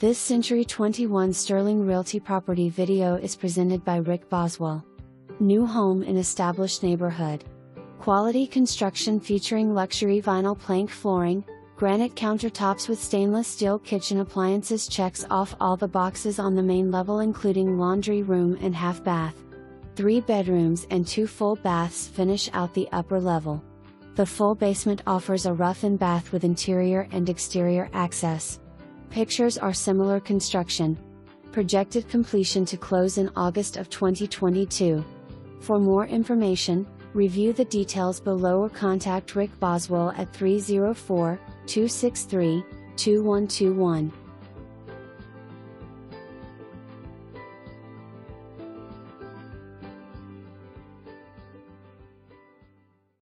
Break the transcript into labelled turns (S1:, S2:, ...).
S1: This Century 21 Sterling Realty property video is presented by Rick Boswell. New home in established neighborhood. Quality construction featuring luxury vinyl plank flooring, granite countertops with stainless steel kitchen appliances checks off all the boxes on the main level including laundry room and half bath. 3 bedrooms and 2 full baths finish out the upper level. The full basement offers a rough-in bath with interior and exterior access. Pictures are similar construction. Projected completion to close in August of 2022. For more information, review the details below or contact Rick Boswell at 304-263-2121.